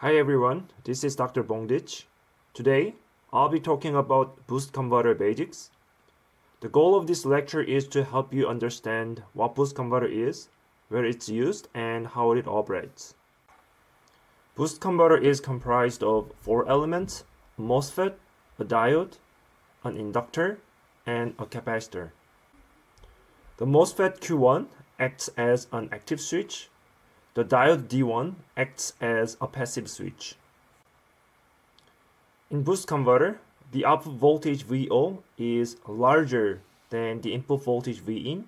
Hi everyone, this is Dr. Bongdich. Today, I'll be talking about boost converter basics. The goal of this lecture is to help you understand what boost converter is, where it's used, and how it operates. Boost converter is comprised of 4 elements: a MOSFET, a diode, an inductor, and a capacitor. The MOSFET Q1 acts as an active switch. The diode D1 acts as a passive switch. In boost converter, the output voltage VO is larger than the input voltage Vin,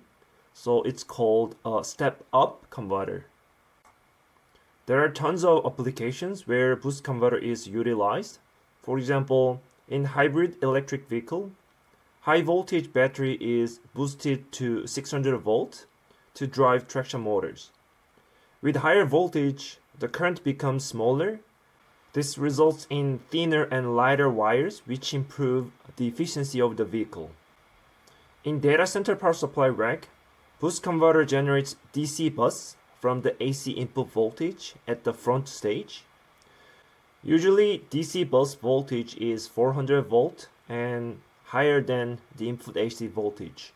so it's called a step-up converter. There are tons of applications where boost converter is utilized. For example, in hybrid electric vehicle, high voltage battery is boosted to 600 volt to drive traction motors. With higher voltage, the current becomes smaller. This results in thinner and lighter wires, which improve the efficiency of the vehicle. In data center power supply rack, boost converter generates DC bus from the AC input voltage at the front stage. Usually, DC bus voltage is 400 volt and higher than the input AC voltage.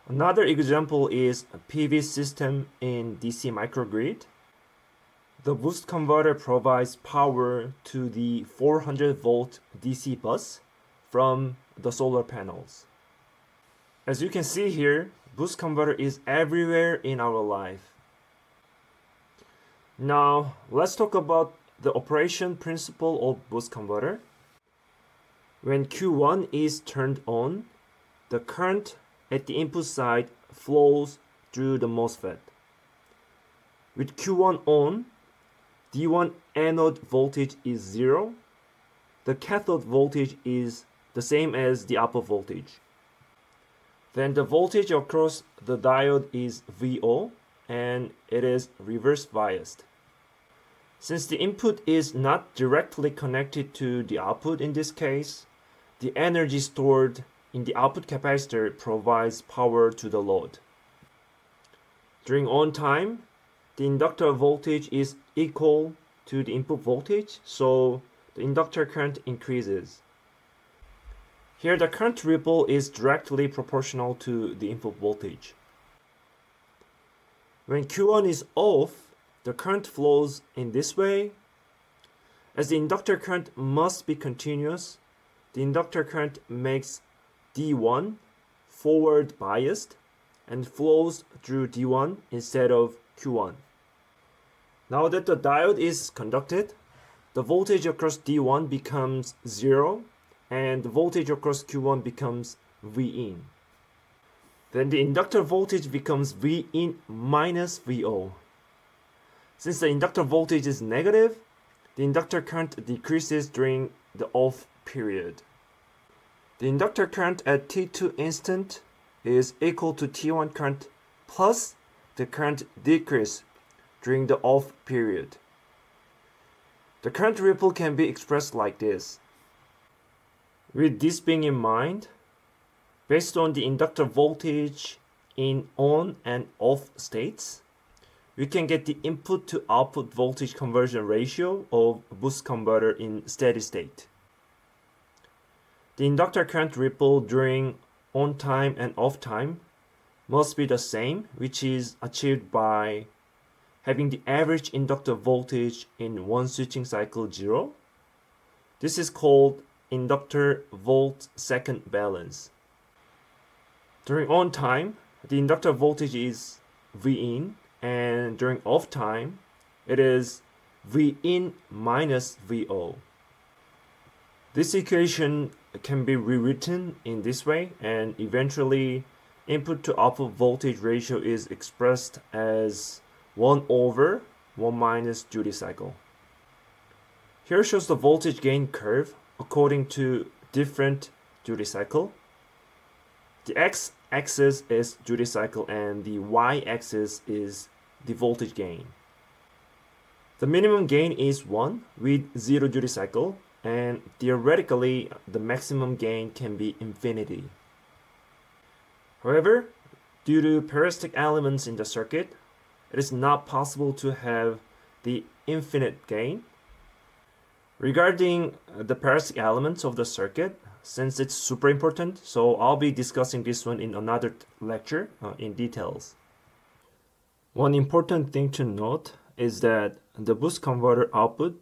Another example is a PV system in DC microgrid. The boost converter provides power to the 400 volt DC bus from the solar panels. As you can see here, boost converter is everywhere in our life. Now, let's talk about the operation principle of boost converter. When Q1 is turned on, the current at the input side flows through the MOSFET. With Q1 on, D1 anode voltage is 0. The cathode voltage is the same as the output voltage. Then the voltage across the diode is VO and it is reverse biased. Since the input is not directly connected to the output in this case, the energy stored in the output capacitor provides power to the load. During on time, the inductor voltage is equal to the input voltage, so the inductor current increases. Here the current ripple is directly proportional to the input voltage. When Q1 is off, the current flows in this way. As the inductor current must be continuous, the inductor current makes D1 forward biased and flows through D1 instead of Q1. Now that the diode is conducted, the voltage across D1 becomes 0 and the voltage across Q1 becomes Vin. Then the inductor voltage becomes Vin minus VO. Since the inductor voltage is negative, the inductor current decreases during the off period. The inductor current at T2 instant is equal to T1 current plus the current decrease during the off period. The current ripple can be expressed like this. With this being in mind, based on the inductor voltage in on and off states, we can get the input to output voltage conversion ratio of a boost converter in steady state. The inductor current ripple during on time and off time must be the same, which is achieved by having the average inductor voltage in one switching cycle 0. This is called inductor volt-second balance. During on time, the inductor voltage is Vin, and during off time, it is Vin minus VO. This equation can be rewritten in this way, and eventually input to output voltage ratio is expressed as 1 over 1 minus duty cycle. Here shows the voltage gain curve according to different duty cycle. The x-axis is duty cycle and the y-axis is the voltage gain. The minimum gain is 1 with 0 duty cycle, and theoretically the maximum gain can be infinity. However, due to parasitic elements in the circuit, it is not possible to have the infinite gain, Regarding the parasitic elements of the circuit, since it's super important, so I'll be discussing this one in another lecture in details. One important thing to note is that the boost converter output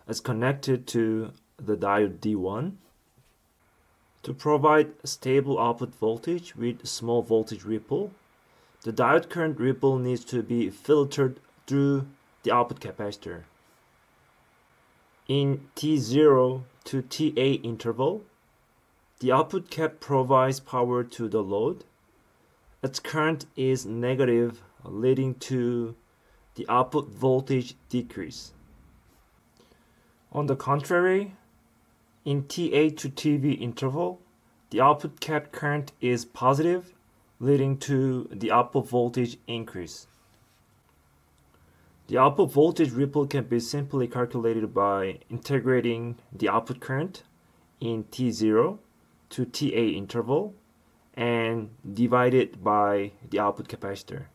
is connected to the diode D1 to provide stable output voltage with small voltage ripple. The diode current ripple needs to be filtered through the output capacitor. In T0 to TA interval, the output cap provides power to the load. Its current is negative, leading to the output voltage decrease. On the contrary, in TA to TV interval, the output cap current is positive, leading to the output voltage increase. The output voltage ripple can be simply calculated by integrating the output current in T0 to TA interval and divided by the output capacitor.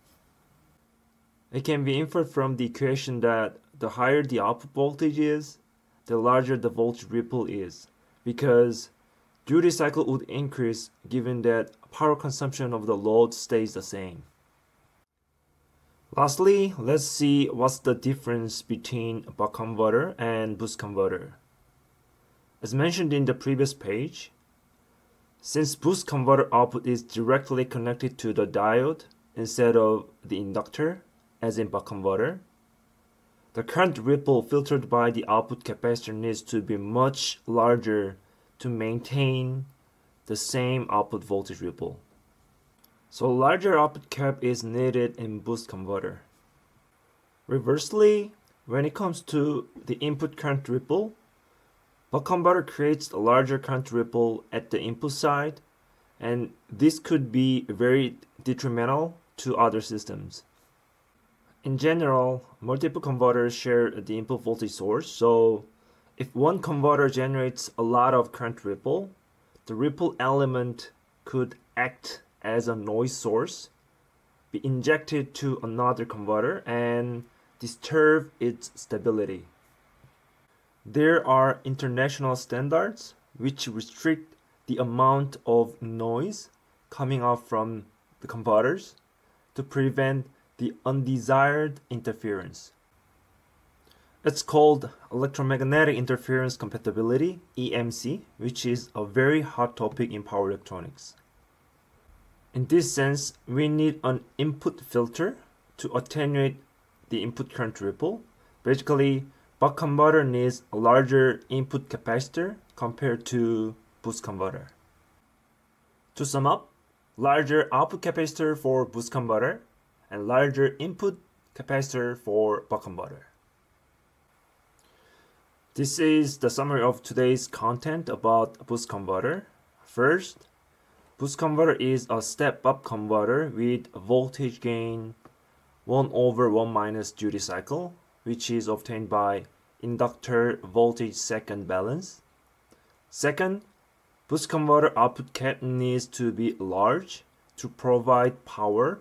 It can be inferred from the equation that the higher the output voltage is, the larger the voltage ripple is, because duty cycle would increase given that power consumption of the load stays the same. Lastly, let's see what's the difference between buck converter and boost converter. As mentioned in the previous page, since boost converter output is directly connected to the diode instead of the inductor, as in buck converter, the current ripple filtered by the output capacitor needs to be much larger to maintain the same output voltage ripple. So larger output cap is needed in boost converter. Reversely, when it comes to the input current ripple, buck converter creates a larger current ripple at the input side, and this could be very detrimental to other systems. In general, multiple converters share the input voltage source, so if one converter generates a lot of current ripple, the ripple element could act as a noise source, be injected to another converter, and disturb its stability. There are international standards which restrict the amount of noise coming out from the converters to prevent the undesired interference. It's called electromagnetic interference compatibility, EMC, which is a very hot topic in power electronics. In this sense, we need an input filter to attenuate the input current ripple. Basically, buck converter needs a larger input capacitor compared to boost converter. To sum up, larger output capacitor for boost converter and larger input capacitor for buck converter. This is the summary of today's content about boost converter. First, boost converter is a step-up converter with voltage gain 1/1 minus duty cycle, which is obtained by inductor voltage second balance. Second, boost converter output cap needs to be large to provide power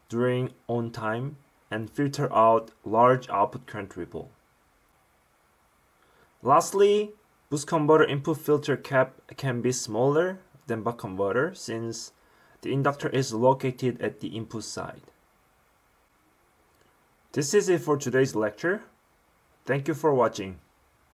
during on time and filter out large output current ripple. Lastly, boost converter input filter cap can be smaller than buck converter since the inductor is located at the input side. This is it for today's lecture. Thank you for watching.